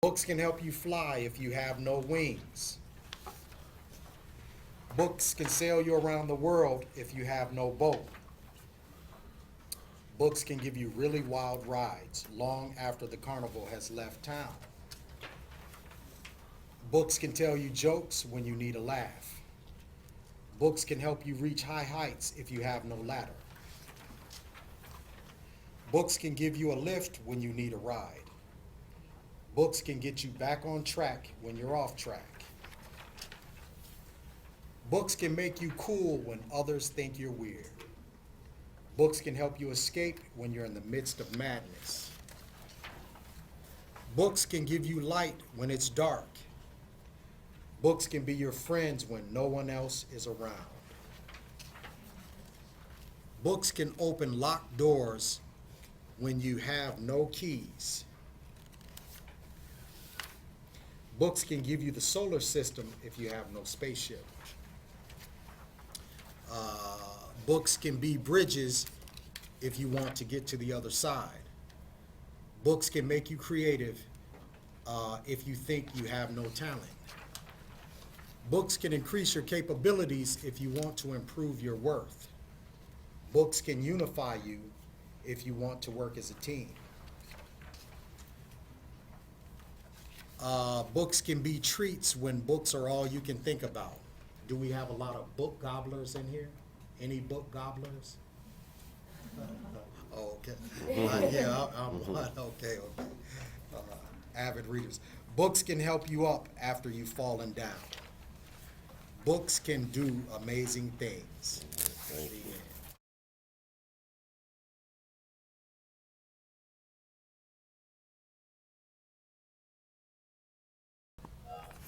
Books can help you fly if you have no wings. Books can sail you around the world if you have no boat. Books can give you really wild rides long after the carnival has left town. Books can tell you jokes when you need a laugh. Books can help you reach high heights if you have no ladder. Books can give you a lift when you need a ride. Books can get you back on track when you're off track. Books can make you cool when others think you're weird. Books can help you escape when you're in the midst of madness. Books can give you light when it's dark. Books can be your friends when no one else is around. Books can open locked doors when you have no keys. Books can give you the solar system if you have no spaceship. Books can be bridges if you want to get to the other side. Books can make you creative if you think you have no talent. Books can increase your capabilities if you want to improve your worth. Books can unify you if you want to work as a team. Books can be treats when books are all you can think about. Do we have a lot of book gobblers in here? Any book gobblers? Oh, okay. Yeah, I'm one. Okay. Avid readers. Books can help you up after you've fallen down. Books can do amazing things. Thank you.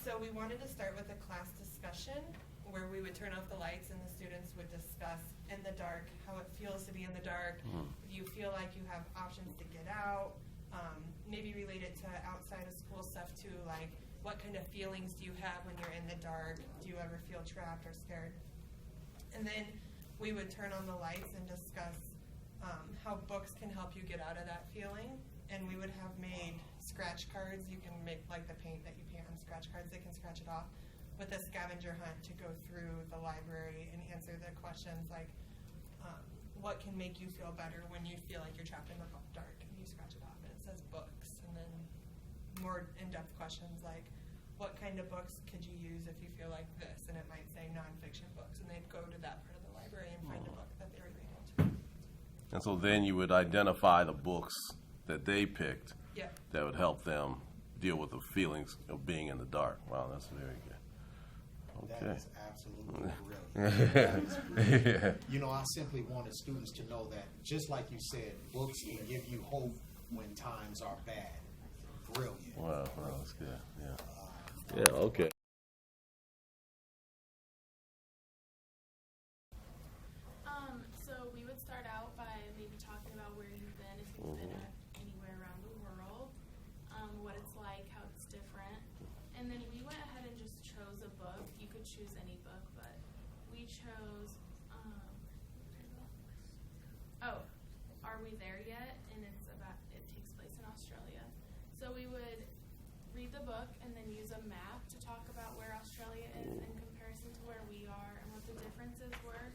So we wanted to start with a class discussion where we would turn off the lights and the students would discuss in the dark how it feels to be in the dark. If you feel like you have options to get out, maybe relate it to outside of school stuff too, like what kind of feelings do you have when you're in the dark? Do you ever feel trapped or scared? And then we would turn on the lights and discuss how books can help you get out of that feeling. And we would have made scratch cards. You can make like the paint that you paint on scratch cards. They can scratch it off with a scavenger hunt to go through the library and answer the questions like what can make you feel better when you feel like you're trapped in the dark, and you scratch it off and it says books. And then more in-depth questions like what kind of books could you use if you feel like this, and it might say nonfiction books, and they'd go to that part of the library and find a book that they were able to. And so then you would identify the books that they picked Yeah. that would help them deal with the feelings of being in the dark. Wow, that's very good. That Okay. is absolutely brilliant. That is brilliant. Yeah. You know, I simply wanted students to know that, just like you said, books can give you hope when times are bad. Brilliant. Wow, that's good. Yeah. Yeah, okay. So we would start out by maybe talking about where you've been, if you've been anywhere around the world, what it's like, how it's different. And then we went ahead and just chose a book. You could choose any book, but we chose, Are We There Yet? And it takes place in Australia. So we would read the book and then use a map to talk about where Australia is in comparison to where we are and what the differences were.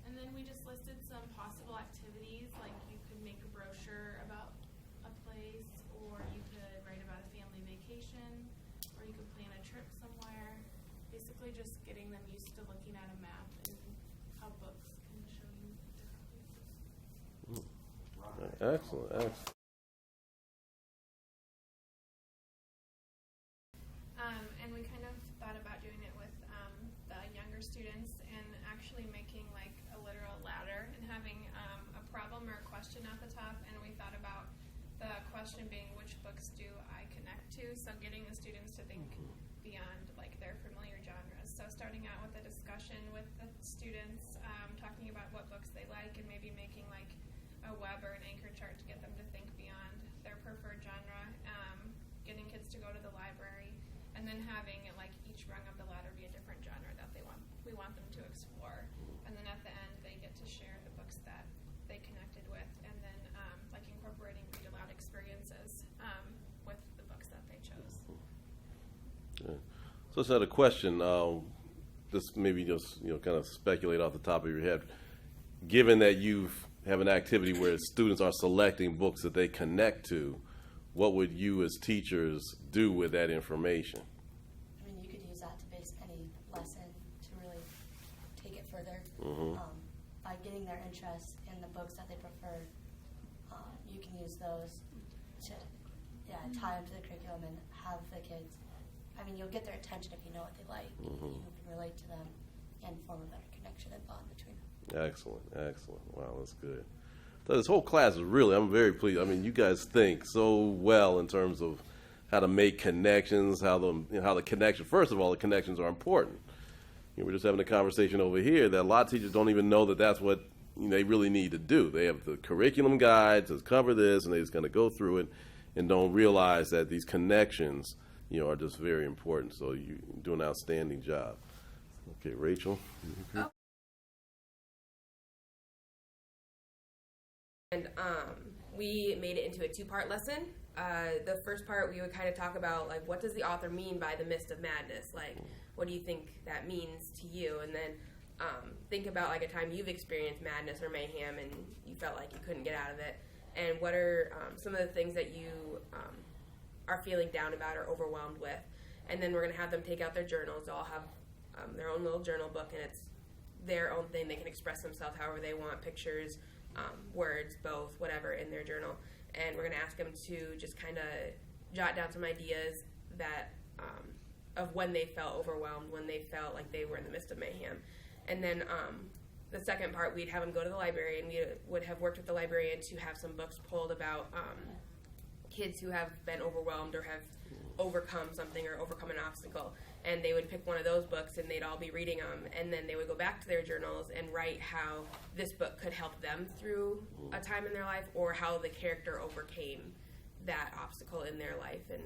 And then we just listed some possible activities, like you could make a brochure about a place, or you could write about a family vacation, or you could plan a trip somewhere. Basically just getting them used to looking at a map and how books can show you different places. Excellent, excellent. And we kind of thought about doing it with the younger students and actually making like a literal ladder and having a problem or a question at the top. And we thought about the question being, which books do I connect to? So getting the students to think beyond like their familiar genres. So starting out with a discussion with the students, talking about what books they like, and maybe making like a web or an anchor chart to get them to think beyond their preferred genre. Getting kids to go to the library, and then having like each rung of the ladder be a different genre that we want them to explore. And then at the end they get to share the books that they connected with, and then like incorporating read aloud experiences with the books that they chose. So I just had a question. This maybe just kind of speculate off the top of your head. Given that you have an activity where students are selecting books that they connect to, what would you as teachers do with that information? I mean, you could use that to base any lesson to really take it further. By getting their interest in the books that they prefer, you can use those to tie them to the curriculum and have the kids. I mean, you'll get their attention if you know what they like. You can relate to them and form a better connection and bond between them. Excellent, excellent. Wow, that's good. So this whole class is really, I'm very pleased. I mean, you guys think so well in terms of how to make connections, how the connection, first of all, the connections are important. We're just having a conversation over here that a lot of teachers don't even know that that's what they really need to do. They have the curriculum guide to cover this, and they're just going to go through it and don't realize that these connections, are just very important. So you do an outstanding job. Okay, Rachel. And we made it into a two-part lesson. The first part, we would kind of talk about, like, what does the author mean by the mist of madness? Like, what do you think that means to you? And then think about, like, a time you've experienced madness or mayhem and you felt like you couldn't get out of it. And what are some of the things that you are feeling down about or overwhelmed with? And then we're going to have them take out their journals. They'll all have their own little journal book, and it's their own thing. They can express themselves however they want, pictures, words, both, whatever, in their journal. And we're going to ask them to just kind of jot down some ideas that of when they felt overwhelmed, when they felt like they were in the midst of mayhem. And then the second part, we'd have them go to the library, and we would have worked with the librarian to have some books pulled about kids who have been overwhelmed or have overcome something or overcome an obstacle. And they would pick one of those books, and they'd all be reading them, and then they would go back to their journals and write how this book could help them through a time in their life, or how the character overcame that obstacle in their life, and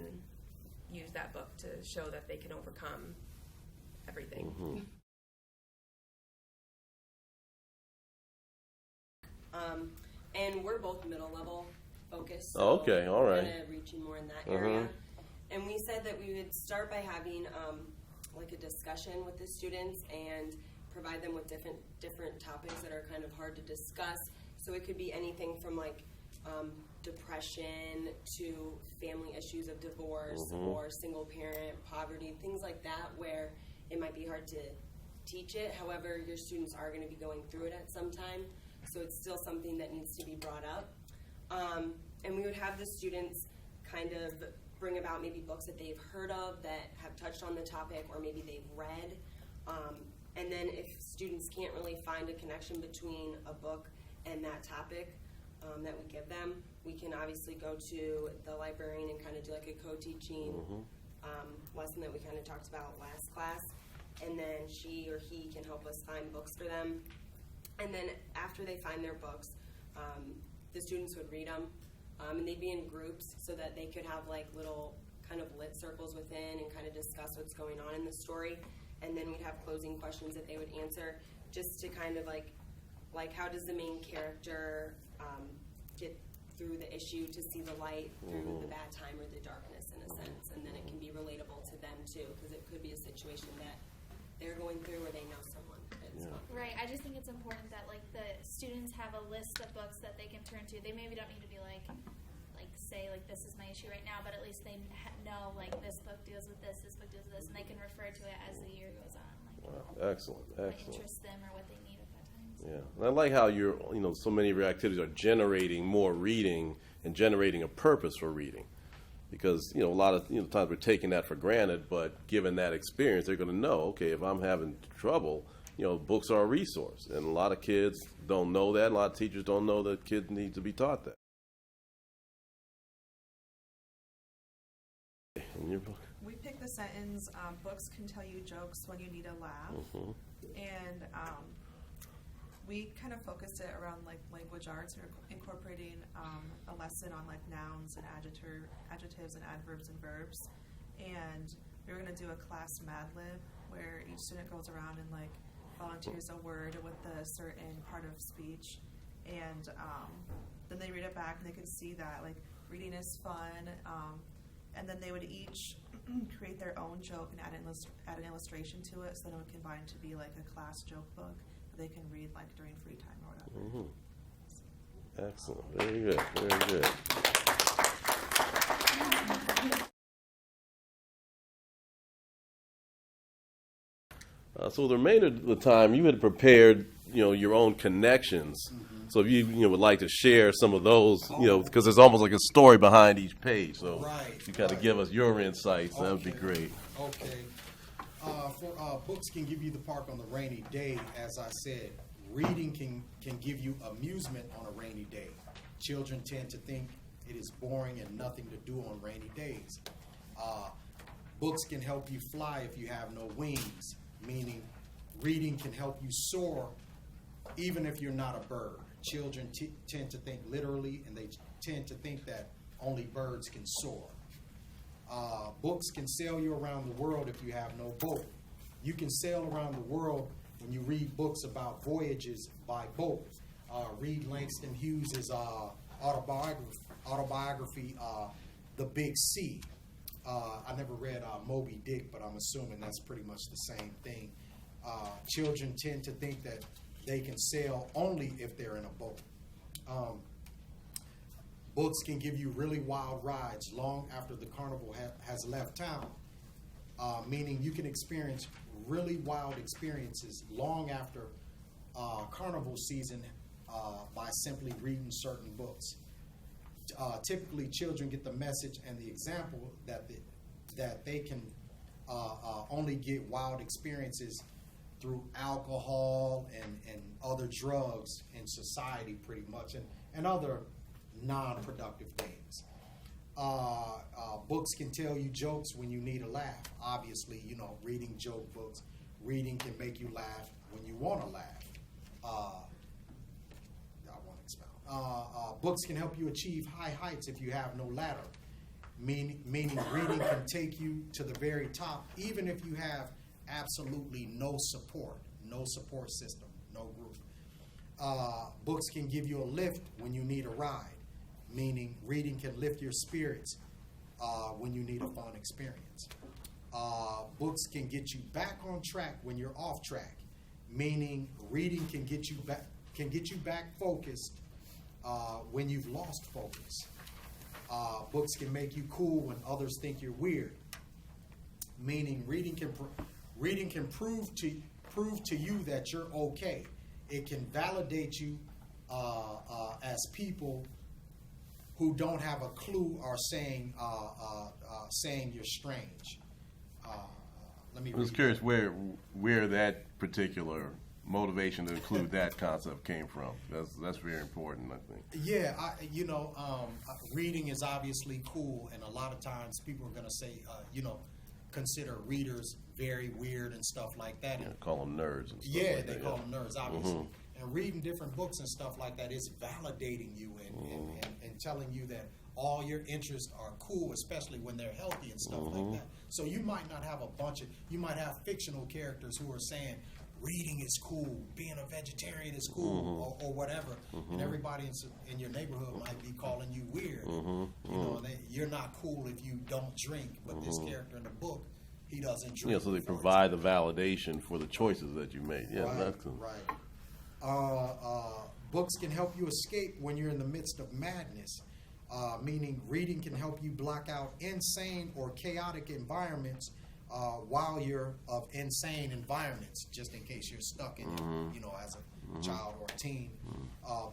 use that book to show that they can overcome everything. And we're both middle level focused. Oh, okay, all right. Kind of reaching more in that area. And we said that we would start by having like a discussion with the students and provide them with different topics that are kind of hard to discuss. So it could be anything from like depression to family issues of divorce or single parent, poverty, things like that, where it might be hard to teach it. However, your students are going to be going through it at some time. So it's still something that needs to be brought up. And we would have the students kind of bring about maybe books that they've heard of that have touched on the topic, or maybe they've read. And then if students can't really find a connection between a book and that topic that we give them, we can obviously go to the librarian and kind of do like a co-teaching lesson that we kind of talked about last class. And then she or he can help us find books for them. And then after they find their books, the students would read them, and they'd be in groups so that they could have like little kind of lit circles within and kind of discuss what's going on in the story. And then we'd have closing questions that they would answer, just to kind of like how does the main character get through the issue to see the light through the bad time or the darkness, in a sense. And then it can be relatable to them too, because it could be a situation that they're going through or they know someone that's going through. Right. I just think it's important that like the students have a list of books that they can turn to. They maybe don't need to be like say like this is my issue right now, but at least they know like this book deals with this book deals with this, and they can refer to it as the year goes on. Like, wow, excellent, what excellent. interests them or what they need at that time. So. Yeah, and I like how so many of your activities are generating more reading and generating a purpose for reading, because a lot of times we're taking that for granted, but given that experience, they're going to know, okay, if I'm having trouble, books are a resource, and a lot of kids don't know that. A lot of teachers don't know that kids need to be taught that. In your book. We picked the sentence, books can tell you jokes when you need a laugh. And we kind of focused it around like language arts, or incorporating a lesson on like nouns and adjectives and adverbs and verbs. And we were going to do a class Mad Lib where each student goes around and like volunteers a word with a certain part of speech. And then they read it back, and they can see that like reading is fun. and then they would each create their own joke and add an illustration to it, so then it would combine to be like a class joke book that they can read like during free time or whatever. Excellent. Very good. Very good. So the remainder of the time, you had prepared, your own connections. So if you would like to share some of those, because there's almost like a story behind each page. So Right, if you kind of right. give us your insights, that would be Okay. great. Okay. Books can give you the park on the rainy day. As I said, reading can give you amusement on a rainy day. Children tend to think it is boring and nothing to do on rainy days. Books can help you fly if you have no wings, meaning reading can help you soar even if you're not a bird. Children tend to think literally, and they tend to think that only birds can soar. Books can sail you around the world if you have no boat. You can sail around the world when you read books about voyages by boat. Read Langston Hughes' autobiography, The Big Sea. I never read Moby Dick, but I'm assuming that's pretty much the same thing. Children tend to think that they can sail only if they're in a boat. Books can give you really wild rides long after the carnival has left town, meaning you can experience really wild experiences long after carnival season by simply reading certain books. Typically, children get the message and the example that they can only get wild experiences through alcohol and other drugs in society, pretty much, and other non-productive things. Books can tell you jokes when you need a laugh. Obviously, reading joke books, reading can make you laugh when you want to laugh. I won't expound. Books can help you achieve high heights if you have no ladder, meaning reading can take you to the very top, even if you have absolutely no support system, no group. Books can give you a lift when you need a ride, meaning reading can lift your spirits when you need a fun experience. Books can get you back on track when you're off track, meaning reading can get you back focused when you've lost focus. Books can make you cool when others think you're weird, meaning reading can prove to you that you're okay. It can validate you as people who don't have a clue are saying you're strange. Let me. I was curious where that particular motivation to include that concept came from. That's very important, I think. Yeah, reading is obviously cool, and a lot of times people are going to say, consider readers very weird and stuff like that. Yeah, call them nerds and stuff Yeah, like they that. call them nerds, obviously. And reading different books and stuff like that is validating you and telling you that all your interests are cool, especially when they're healthy and stuff like that. So you might not have you might have fictional characters who are saying, reading is cool, being a vegetarian is cool, or whatever. And everybody in your neighborhood might be calling you weird. You're not cool if you don't drink, but this character in the book, he doesn't drink. Yeah, so they for provide the validation for the choices that you made. Yeah, that's right. Books can help you escape when you're in the midst of madness, meaning reading can help you block out insane or chaotic environments while you're of insane environments, just in case you're stuck in it, as a child or a teen.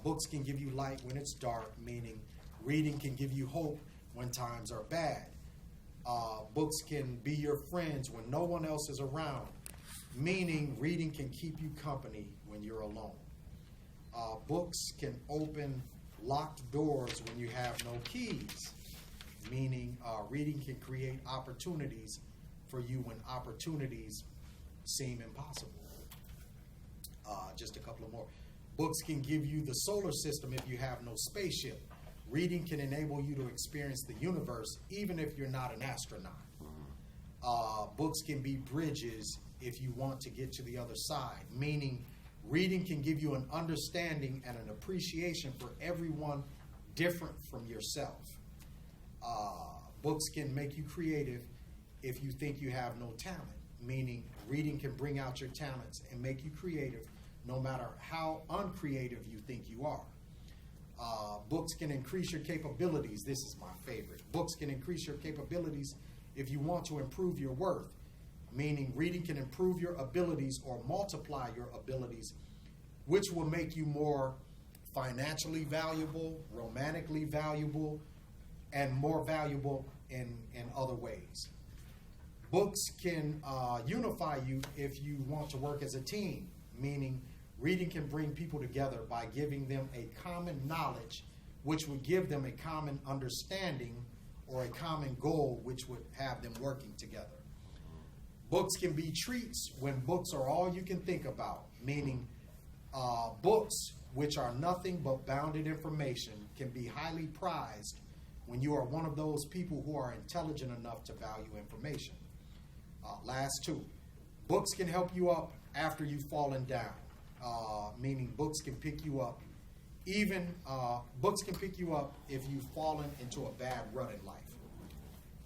Books can give you light when it's dark, meaning reading can give you hope when times are bad. Books can be your friends when no one else is around, meaning reading can keep you company when you're alone. Books can open locked doors when you have no keys, meaning reading can create opportunities for you when opportunities seem impossible. Just a couple of more. Books can give you the solar system if you have no spaceship. Reading can enable you to experience the universe even if you're not an astronaut. Books can be bridges if you want to get to the other side, meaning reading can give you an understanding and an appreciation for everyone different from yourself. Books can make you creative if you think you have no talent, meaning reading can bring out your talents and make you creative no matter how uncreative you think you are. Books can increase your capabilities. This is my favorite. Books can increase your capabilities if you want to improve your worth, meaning reading can improve your abilities or multiply your abilities, which will make you more financially valuable, romantically valuable, and more valuable in other ways. Books can unify you if you want to work as a team, meaning reading can bring people together by giving them a common knowledge, which would give them a common understanding or a common goal, which would have them working together. Books can be treats when books are all you can think about, meaning books, which are nothing but bounded information, can be highly prized when you are one of those people who are intelligent enough to value information. Last two, books can help you up after you've fallen down, meaning books can pick you up. Books can pick you up if you've fallen into a bad rut in life.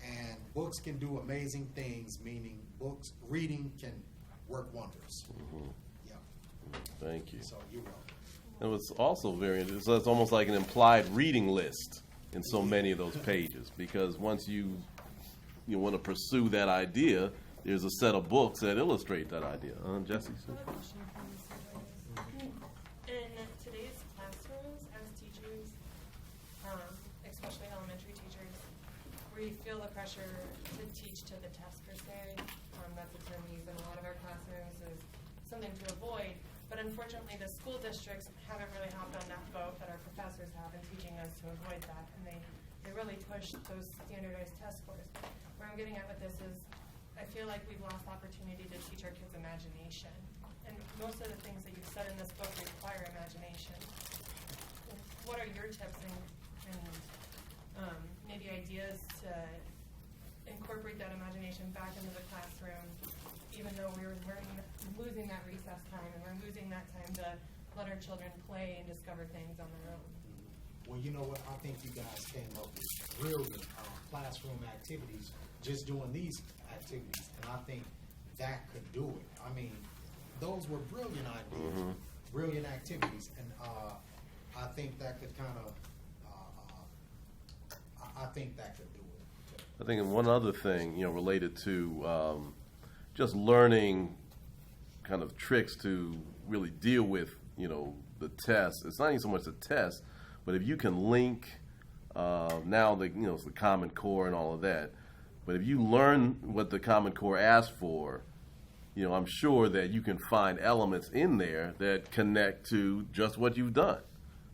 And books can do amazing things, meaning reading can work wonders. Mm-hmm. Yeah. Thank you. So you're welcome. And what's also very interesting, so it's almost like an implied reading list in so many of those pages, because once you want to pursue that idea, there's a set of books that illustrate that idea. Jesse? I have a question for you, Supervisor. In today's classrooms, as teachers, especially elementary teachers, we feel the pressure to teach to the test per se. That's a term we use in a lot of our classrooms, is something to avoid. But unfortunately, the school districts haven't really hopped on that boat that our professors have in teaching us to avoid that. And they really push those standardized test scores. Where I'm getting at with this is, I feel like we've lost opportunity to teach our kids imagination. And most of the things that you've said in this book require imagination. What are your tips and maybe ideas to incorporate that imagination back into the classroom, even though we're losing that recess time and we're losing that time to let our children play and discover things on their own? Well, you know what? I think you guys came up with brilliant classroom activities just doing these activities, and I think that could do it. I mean, those were brilliant ideas, brilliant activities, and I think that could kind of, I think that could do it. I think one other thing, related to just learning kind of tricks to really deal with, the test. It's not even so much the test, but if you can link now it's the Common Core and all of that. But if you learn what the Common Core asks for, I'm sure that you can find elements in there that connect to just what you've done.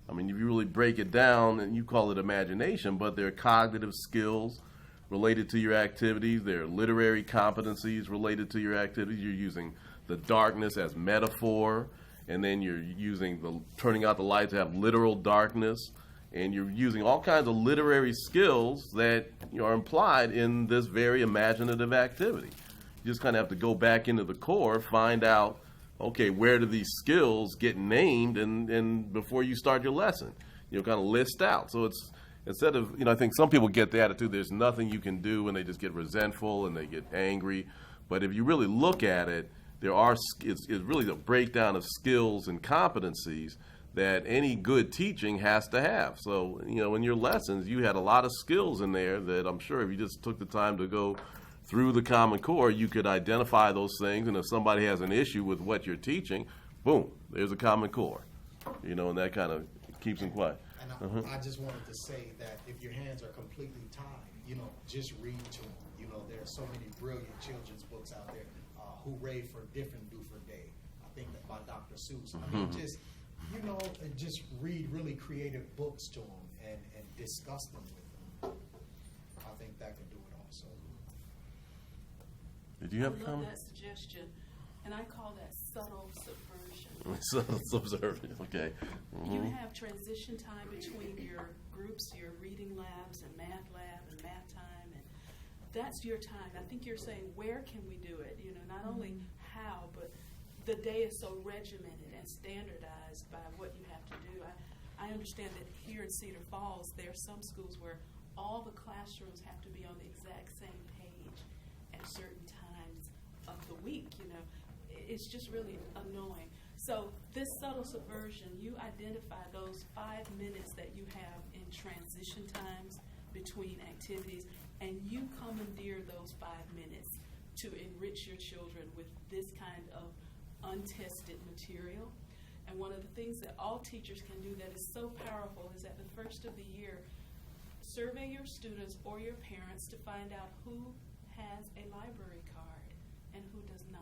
I mean, if you really break it down, and you call it imagination, but they're cognitive skills related to your activities. They're literary competencies related to your activities. You're using the darkness as metaphor, and then you're using turning out the light to have literal darkness. And you're using all kinds of literary skills that are implied in this very imaginative activity. You just kind of have to go back into the core, find out, okay, where do these skills get named, and before you start your lesson, kind of list out. So it's instead of, I think some people get the attitude there's nothing you can do, and they just get resentful and they get angry. But if you really look at it, it's really the breakdown of skills and competencies that any good teaching has to have. So, in your lessons, you had a lot of skills in there that I'm sure if you just took the time to go through the Common Core, you could identify those things. And if somebody has an issue with what you're teaching, boom, there's a Common Core. And that kind of keeps them quiet. And I just wanted to say that if your hands are completely tied, just read to them. There are so many brilliant children's books out there. Hooray for Different Doofer Day. I think that by Dr. Seuss. I mean, just read really creative books to them and discuss them with them. I think that could do it also. Did you have a I love comment? that suggestion, and I call that subtle subversion. Subservient, okay. You have transition time between your groups, your reading labs and math lab and math time, and that's your time. I think you're saying, where can we do it? Not only how, but the day is so regimented and standardized by what you have to do. I understand that here in Cedar Falls, there are some schools where all the classrooms have to be on the exact same page at certain times of the week, you know. It's just really annoying. So this subtle subversion, you identify those 5 minutes that you have in transition times between activities, and you commandeer those 5 minutes to enrich your children with this kind of untested material. And one of the things that all teachers can do that is so powerful is at the first of the year, survey your students or your parents to find out who has a library card and who does not,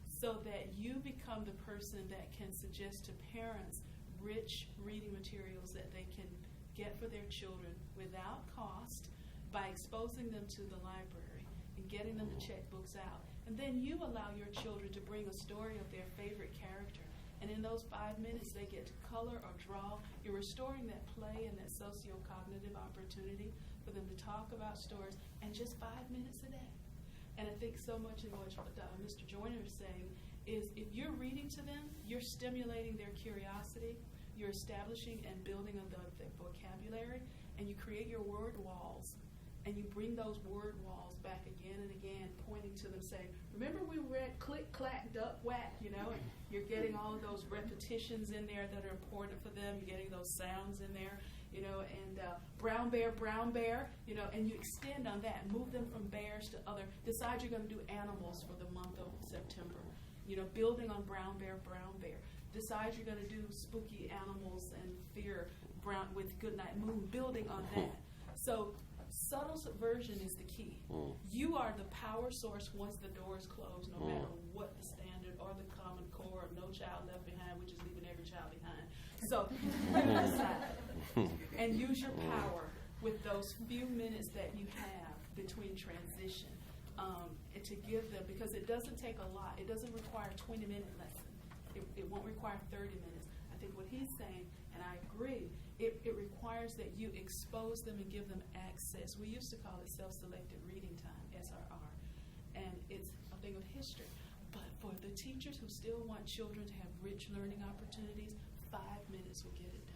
so that you become the person that can suggest to parents rich reading materials that they can get for their children without cost by exposing them to the library and getting them to check books out. And then you allow your children to bring a story of their favorite character. And in those 5 minutes, they get to color or draw. You're restoring that play and that socio-cognitive opportunity for them to talk about stories, and just 5 minutes a day. And I think so much in what Mr. Joyner is saying is if you're reading to them, you're stimulating their curiosity, you're establishing and building on their vocabulary, and you create your word walls. And you bring those word walls back again and again, pointing to them, saying, remember we read click, clack, duck, whack, you know? And you're getting all of those repetitions in there that are important for them. You're getting those sounds in there, you know, and brown bear, you know, and you extend on that. Move them from bears to other. Decide you're going to do animals for the month of September, you know, building on brown bear. Decide you're going to do spooky animals and fear with Goodnight Moon, building on that. So subtle subversion is the key. You are the power source once the door is closed, no matter what the standard or the Common Core, or No Child Left Behind, which is leaving every child behind. So you decide and use your power with those few minutes that you have between transition, and to give them, because it doesn't take a lot. It doesn't require a 20-minute lesson. It won't require 30 minutes. I think what he's saying, and I agree, it requires that you expose them and give them access. We used to call it self-selected reading time, SRR, and it's a thing of history. But for the teachers who still want children to have rich learning opportunities, 5 minutes will get it done.